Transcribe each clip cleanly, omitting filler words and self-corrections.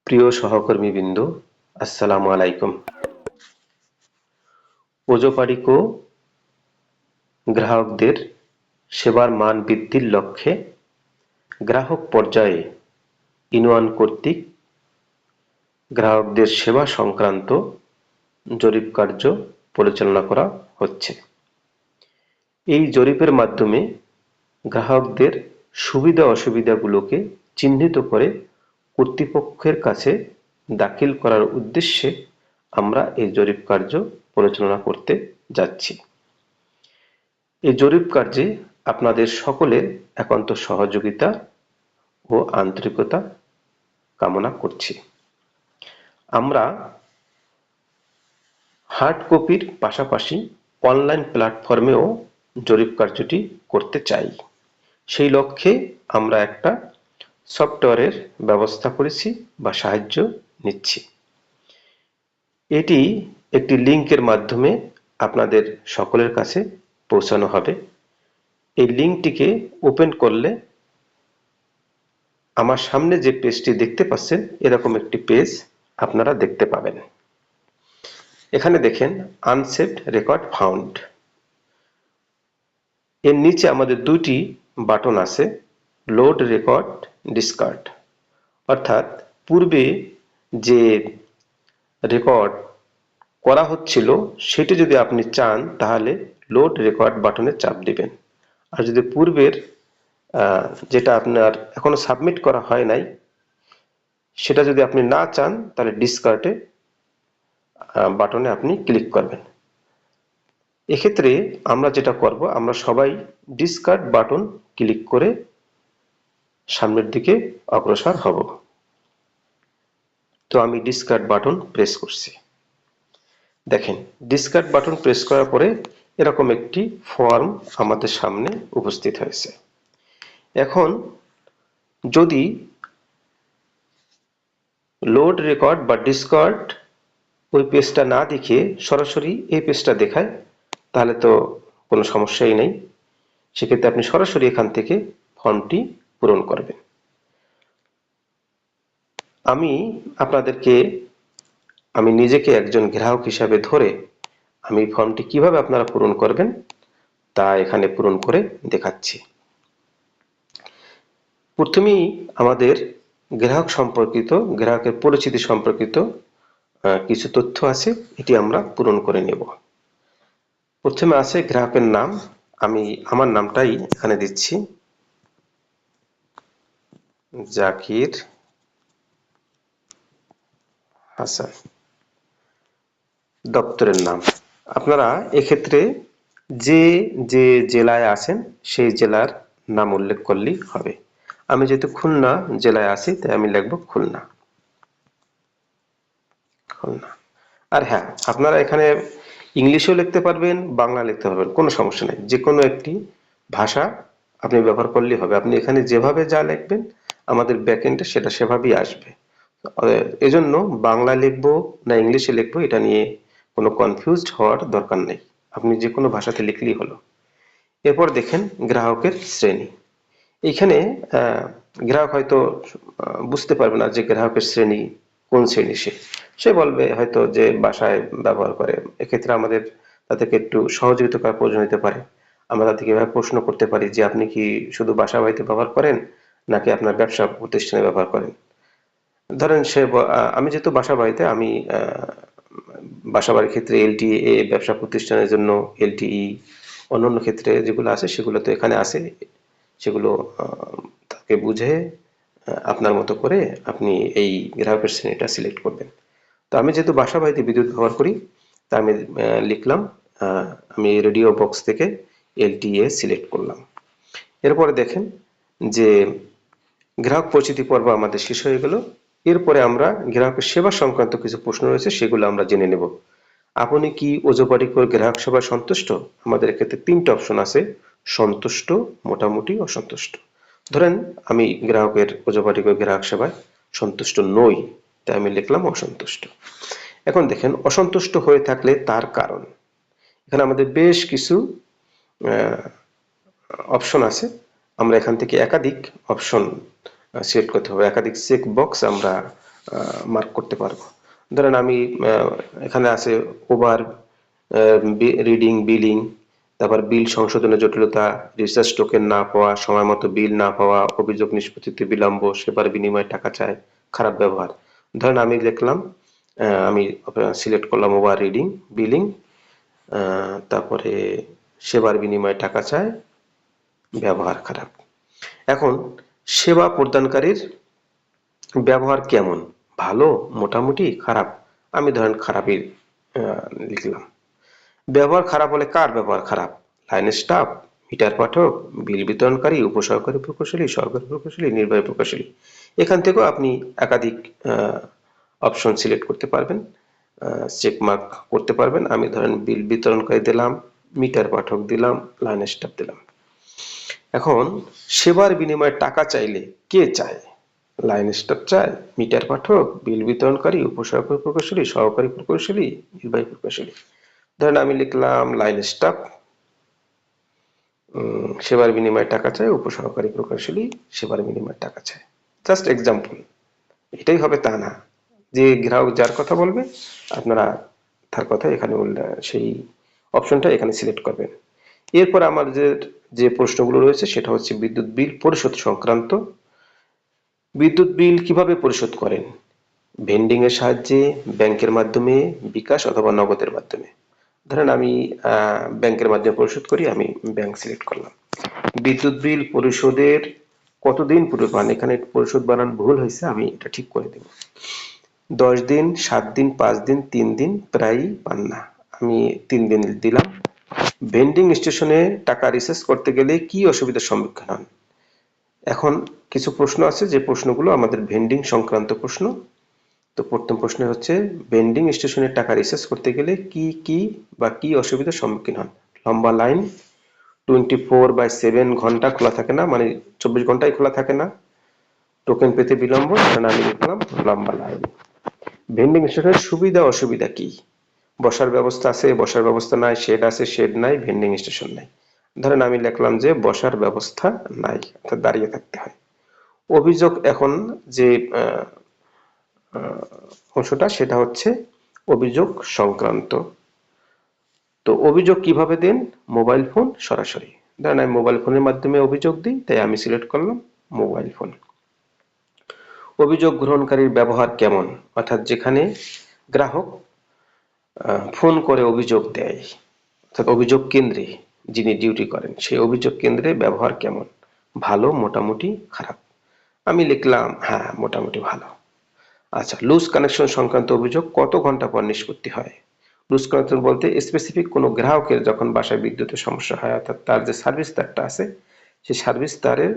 প্রিয় সহকর্মীবৃন্দ, আসসালামু আলাইকুম। ওজোপাড়িকো গ্রাহকদের সেবার মান বৃদ্ধির লক্ষ্যে গ্রাহক পর্যায়ে ইউনিয়ন কর্তৃক গ্রাহকদের সেবা সংক্রান্ত জরিপ কার্য পরিচালনা করা হচ্ছে। এই জরিপের মাধ্যমে গ্রাহকদের সুবিধা অসুবিধাগুলোকে চিহ্নিত করে কর্তৃপক্ষের কাছে দাখিল করার উদ্দেশ্যে আমরা এই জরিপ কার্য পরিচালনা করতে যাচ্ছি। এই জরিপ কার্যে আপনাদের সকলের একান্ত সহযোগিতা ও আন্তরিকতা কামনা করছি। আমরা হার্ড কপির পাশাপাশি অনলাইন প্ল্যাটফর্মেও জরিপ কার্যটি করতে চাই। সেই লক্ষ্যে আমরা একটা সফটওয়্যারের ব্যবস্থা করেছি বা সাহায্য নিচ্ছি। এটি একটি লিঙ্কের মাধ্যমে আপনাদের সকলের কাছে পৌঁছানো হবে। এই লিঙ্কটিকে ওপেন করলে আমার সামনে যে পেজটি দেখতে পাচ্ছেন এরকম একটি পেজ আপনারা দেখতে পাবেন। এখানে দেখেন আনসেভড রেকর্ড ফাউন্ড। এর নিচে আমাদের দুটি বাটন আছে, লোড রেকর্ড, ডিসকার্ড। অর্থাৎ পূর্বে যে রেকর্ড করা হচ্ছিল সেটি যদি আপনি চান তাহলে লোড রেকর্ড বাটনে চাপ দিবেন। আর যদি পূর্বের যেটা আপনার এখনো সাবমিট করা হয় নাই সেটা যদি আপনি না চান তাহলে ডিসকার্ডে বাটনে আপনি ক্লিক করবেন। এক্ষেত্রে আমরা যেটা করব, আমরা সবাই ডিসকার্ড বাটন ক্লিক করে সামনের দিকে অগ্রসর হব। তো আমি ডিসকার্ড বাটন প্রেস করছি। দেখেন ডিসকার্ড বাটন প্রেস করার পরে এরকম একটি ফর্ম আমাদের সামনে উপস্থিত হয়েছে। এখন যদি লোড রেকর্ড বা ডিসকার্ড ওই পেজটা না দেখে সরাসরি এই পেজটা দেখায় তাহলে তো কোনো সমস্যাই নেই। সেক্ষেত্রে আপনি সরাসরি এখান থেকে ফর্মটি পূরণ করবেন। আমি নিজেকে একজন গ্রাহক হিসাবে ধরে আমি ফর্মটি কিভাবে আপনারা পূরণ করবেন তা এখানে পূরণ করে দেখাচ্ছি। প্রথমেই আমাদের গ্রাহকের পরিচিতি সম্পর্কিত কিছু তথ্য আছে, এটি আমরা পূরণ করে নেব। প্রথমে আছে গ্রাহকের নাম। আমি আমার নামটাই এখানে দিচ্ছি, জাকির হাসান। দপ্তরের নাম আপনারা এক্ষেত্রে যে যে জেলায় আছেন সেই জেলার নাম উল্লেখ করলেই হবে। আমি যেহেতু খুলনা জেলায় আছি তাই আমি লিখব খুলনা। আর হ্যাঁ, আপনারা এখানে ইংলিশেও লিখতে পারবেন, বাংলা লিখতে পারবেন, কোনো সমস্যা নেই। যে কোনো একটি ভাষা আপনি ব্যবহার করলেই হবে। আপনি এখানে যেভাবে যা লিখবেন আমাদের ব্যাকএন্ডে সেটা সেভাবেই আসবে। এজন্য বাংলা লিখবো না ইংলিশে লিখবো এটা নিয়ে কোনো কনফিউজড হওয়ার দরকার নেই। আপনি যে কোনো ভাষাতে লিখলেই হলো। এরপর দেখেন গ্রাহকের শ্রেণী। এইখানে গ্রাহক হয়তো বুঝতে পারবে না যে গ্রাহকের শ্রেণী কোন শ্রেণী। সে বলবে হয়তো যে বাসায় ব্যবহার করে। এক্ষেত্রে আমাদের তাদেরকে একটু সহযোগিতা করার প্রয়োজন হতে পারে। আমরা তাদেরকে এভাবে প্রশ্ন করতে পারি যে আপনি কি শুধু বাসা বাড়িতে ব্যবহার করেন নাকি আপনার ব্যবসা প্রতিষ্ঠানে ব্যবহার করেন। ধরেন আমি যেহেতু বাসা বাড়িতে, আমি বাসা বাড়ির ক্ষেত্রে এলটিএ, ব্যবসা প্রতিষ্ঠানের জন্য এলটিই, অন্যান্য ক্ষেত্রে যেগুলো আছে সেগুলো তো এখানে আছে। সেগুলো তাকে বুঝে আপনার মতো করে আপনি এই গ্রাহকের শ্রেণীটা সিলেক্ট করবেন। তো আমি যেহেতু বাসা বাড়িতে বিদ্যুৎ ব্যবহার করি তা আমি লিখলাম, আমি রেডিও বক্স থেকে এলটিএ সিলেক্ট করলাম। এরপরে দেখেন যে গ্রাহক পরিচিতি পর্ব আমাদের শেষ হয়ে গেল। এরপরে আমরা গ্রাহকের সেবা সংক্রান্ত কিছু প্রশ্ন রয়েছে সেগুলো আমরা জেনে নেব। আপনি কি ওজোপাড়িকোর গ্রাহক সেবায় সন্তুষ্ট? আমাদের এক্ষেত্রে তিনটা অপশন আছে, সন্তুষ্ট, মোটামুটি, অসন্তুষ্ট। ধরেন আমি ওজোপাড়িকোর গ্রাহক সেবায় সন্তুষ্ট নই, তাই আমি লিখলাম অসন্তুষ্ট। এখন দেখেন অসন্তুষ্ট হয়ে থাকলে তার কারণ। এখানে আমাদের বেশ কিছু অপশন আছে। আমরা এখান থেকে একাধিক অপশন সিলেক্ট করতে হবে, একাধিক চেক বক্স আমরা মার্ক করতে পারবো। ধরেন আমি এখানে আছে ওভার রিডিং বিলিং, তারপর বিল সংশোধনের জটিলতা, রিসার্চ টোকেন না পাওয়া, সময় মতো বিল না পাওয়া, অভিযোগ নিষ্পত্তিতে বিলম্ব, সেবার বিনিময়ে টাকা চায়, খারাপ ব্যবহার। ধরেন আমি লিখলাম, আমি সিলেক্ট করলাম ওভার রিডিং বিলিং, তারপরে সেবার বিনিময়ে টাকা চায়, ব্যবহার খারাপ। এখন সেবা প্রদানকারীর ব্যবহার কেমন, ভালো, মোটামুটি, খারাপ? আমি ধরেন খারাপই লিখলাম। ব্যবহার খারাপ হলে কার ব্যবহার খারাপ? লাইন স্টাফ, মিটার পাঠক, বিল বিতরণকারী, উপসহকারী প্রকৌশলী, সহকারী প্রকৌশলী, নির্বাহী প্রকৌশলী। এখান থেকেও আপনি একাধিক অপশন সিলেক্ট করতে পারবেন, চেক মার্ক করতে পারবেন। আমি ধরেন বিল বিতরণকারী দিলাম, মিটার পাঠক দিলাম, লাইন স্টাফ দিলাম। এখন সেবার বিনিময়ে টাকা চাইলে কে চায়? লাইন স্টাফ চায়, মিটার পাঠক, বিল বিতরণকারী, উপসহকারী প্রকৌশলী, সহকারী প্রকৌশলী, নির্বাহী প্রকৌশলী। ধরেন আমি লিখলাম লাইন স্টাফ, সেবার বিনিময়ে টাকা চায়, উপসহকারী প্রকৌশলী সেবার বিনিময়ে টাকা চায়। জাস্ট এক্সাম্পল, এটাই হবে তা না যে গ্রাহক যার কথা বলবে আপনারা তার কথা এখানে সেই অপশনটা এখানে সিলেক্ট করবেন। এরপর আমাদের যে প্রশ্নগুলো রয়েছে সেটা হচ্ছে বিদ্যুৎ বিল পরিশোধ সংক্রান্ত। বিদ্যুৎ বিল কিভাবে পরিশোধ করেন? ভেন্ডিং এর সাহায্যে, ব্যাংকের মাধ্যমে, বিকাশ অথবা নগদের মাধ্যমে। ধরেন আমি ব্যাংকের মাধ্যমে পরিশোধ করি, আমি ব্যাংক সিলেক্ট করলাম। বিদ্যুৎ বিল পরিশোধের কতদিন পূর্বে পান? এখানে পরিশোধ বানান ভুল হয়েছে, আমি এটা ঠিক করে দেব। 10 দিন, 7 দিন, 5 দিন, 3 দিন, প্রায়ই পান না, আমি 3 দিন দিলাম। ভেন্ডিং স্টেশনে টাকা রিচার্জ করতে গেলে কি অসুবিধার সম্মুখীন হন? এখন কিছু প্রশ্ন আছে যে প্রশ্নগুলো আমাদের ভেন্ডিং সংক্রান্ত প্রশ্ন। তো প্রথম প্রশ্ন হচ্ছে ভেন্ডিং স্টেশনে টাকা রিচার্জ করতে গেলে কি অসুবিধার সম্মুখীন হন? লম্বা লাইন, 24/7 ঘন্টা খোলা থাকে না, মানে 24 ঘন্টাই খোলা থাকে না, টোকেন পেতে বিলম্ব, সেখানে আমি লিখলাম লম্বা লাইন। ভেন্ডিং স্টেশনের সুবিধা অসুবিধা কি? বসার ব্যবস্থা আছে, বসার ব্যবস্থা নাই, শেড আছে, শেড নাই, ভেন্ডিং স্টেশন নাই। ধরেন আমি লিখলাম যে বসার ব্যবস্থা নাই, অর্থাৎ দাঁড়িয়ে থাকতে হয়। অভিযোগ, এখন যে অংশটা সেটা হচ্ছে অভিযোগ সংক্রান্ত। তো অভিযোগ কিভাবে দেন? মোবাইল ফোন সরাসরি। ধরেন আমি মোবাইল ফোনের মাধ্যমে অভিযোগ দিই, তাই আমি সিলেক্ট করলাম মোবাইল ফোন। অভিযোগ গ্রহণকারীর ব্যবহার কেমন? অর্থাৎ যেখানে গ্রাহক ফোন করে অভিযোগ দেয়, অর্থাৎ অভিযোগ কেন্দ্রে যিনি ডিউটি করেন সেই অভিযোগ কেন্দ্রে ব্যবহার কেমন? ভালো, মোটামুটি, খারাপ। আমি লিখলাম হ্যাঁ, মোটামুটি ভালো। আচ্ছা, লুজ কানেকশন সংক্রান্ত অভিযোগ কত ঘন্টা পর নিষ্পত্তি হয়? লুজ কানেকশন বলতে স্পেসিফিক কোনো গ্রাহকের যখন বাসায় বিদ্যুতের সমস্যা হয়, অর্থাৎ তার যে সার্ভিস তারটা আছে সেই সার্ভিস তারের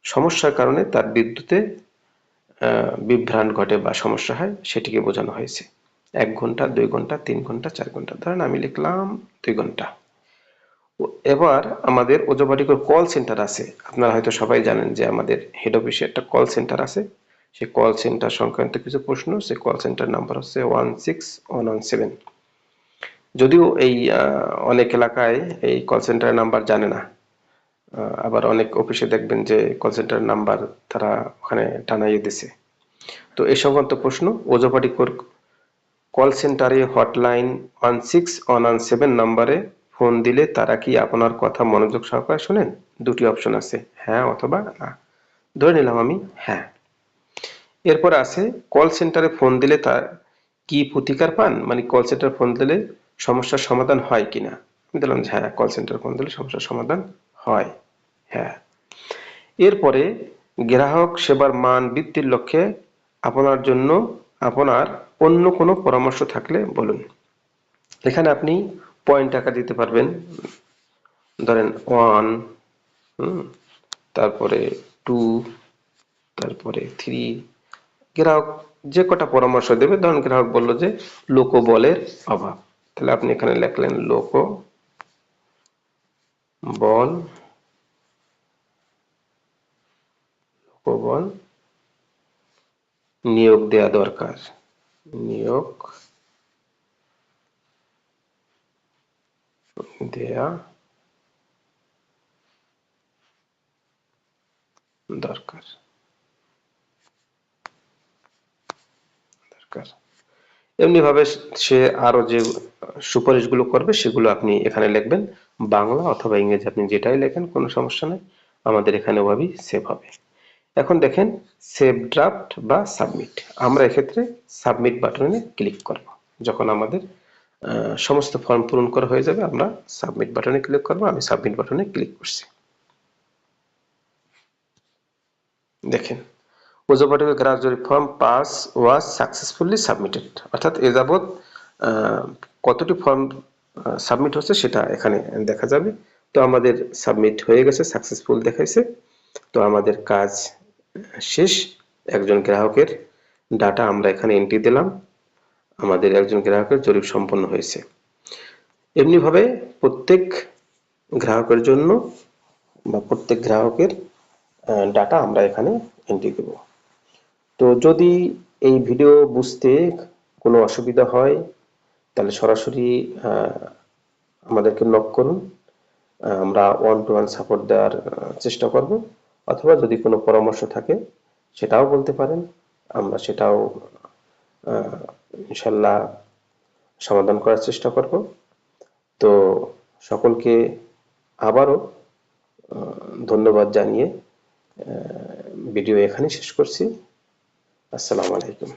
সমস্যার কারণে তার বিদ্যুতে বিভ্রাট ঘটে বা সমস্যা হয়, সেটিকে বোঝানো হয়েছে। 1 ঘন্টা, 2 ঘন্টা, 3 ঘন্টা, 4 ঘন্টা। ধরেন আমি লিখলাম 2 ঘন্টা। এবার আমাদের ওজোবাড়িকর কল সেন্টার আছে, আপনারা হয়তো সবাই জানেন যে আমাদের হেড অফিসে একটা কল সেন্টার আছে। সেই কল সেন্টার সংক্রান্ত কিছু প্রশ্ন, সেই কল সেন্টার নাম্বার হচ্ছে 16117। যদিও এই অনেক এলাকায় এই কল সেন্টারের নাম্বার জানে না, আবার অনেক অফিসে দেখবেন যে কল সেন্টার নাম্বার তারা ওখানে টানাইয়ে দিছে। তো এই সংক্রান্ত প্রশ্ন, ওজোবাড়িকর কল সেন্টারে হটলাইন 16117 নম্বরে ফোন দিলে তারা কি আপনার কথা মনোযোগ সহকারে শোনেন? দুটি অপশন আছে, হ্যাঁ অথবা না। ধরে নিলাম আমি হ্যাঁ। এরপর আছে কল সেন্টারে ফোন দিলে তার কি প্রতিকার পান, মানে কল সেন্টারে ফোন দিলে সমস্যার সমাধান হয় কিনা। আমি দিলাম যে হ্যাঁ, কল সেন্টারে ফোন দিলে সমস্যার সমাধান হয়, হ্যাঁ। এরপরে গ্রাহক সেবার মান বৃদ্ধির লক্ষ্যে আপনার জন্য আপনার অন্য কোনো পরামর্শ থাকলে বলুন। এখানে আপনি পয়েন্ট আকার দিতে পারবেন, ধরেন 1, তারপরে 2, তারপরে 3। গ্রাহক যে কটা পরামর্শ দেবে, ধরেন গ্রাহক বলল যে লোকবলের অভাব, তাহলে আপনি এখানে লিখলেন লোকবল নিয়োগ দেয়া দরকার, নিয়োগ দেয়া দরকার। সরকার। এমনি ভাবে সে আরো যে সুপারিশগুলো করবে সেগুলো আপনি এখানে লিখবেন, বাংলা অথবা ইংরেজি আপনি যেটাই লেখেন কোনো সমস্যা নেই, আমাদের এখানে ওভাবেই সেভ হবে। এখন দেখেন সেভ ড্রাফট বা সাবমিট, আমরা এক্ষেত্রে সাবমিট বাটনে ক্লিক করব। যখন আমাদের সমস্ত ফর্ম পূরণ করা হয়ে যাবে আমরা সাবমিট বাটনে ক্লিক করব। আমি সাবমিট বাটনে ক্লিক করছি। দেখেন উপযোগপত্র গ্রাহক জরিপ ফর্ম পাস ওয়াজ সাকসেসফুলি সাবমিটেড, অর্থাৎ এ যাবৎ কতটি ফর্ম সাবমিট হচ্ছে সেটা এখানে দেখা যাবে। তো আমাদের সাবমিট হয়ে গেছে, সাকসেসফুল দেখাইছে। তো আমাদের কাজ শেষ। একজন গ্রাহকের ডাটা আমরা এখানে এন্ট্রি দিলাম, আমাদের একজন গ্রাহকের জরিপ সম্পন্ন হয়েছে। এমনিভাবে প্রত্যেক গ্রাহকের জন্য বা প্রত্যেক গ্রাহকের ডাটা আমরা এখানে এন্ট্রি দেব। তো যদি এই ভিডিও বুঝতে কোনো অসুবিধা হয় তাহলে সরাসরি আমাদেরকে নক করুন, আমরা 1-to-1 সাপোর্ট দেওয়ার চেষ্টা করব। অথবা যদি কোনো পরামর্শ থাকে সেটাও বলতে পারেন, আমরা সেটাও ইনশাল্লাহ সমাধান করার চেষ্টা করব। তো সকলকে আবারও ধন্যবাদ জানিয়ে ভিডিও এখানেই শেষ করছি। আসসালামু আলাইকুম।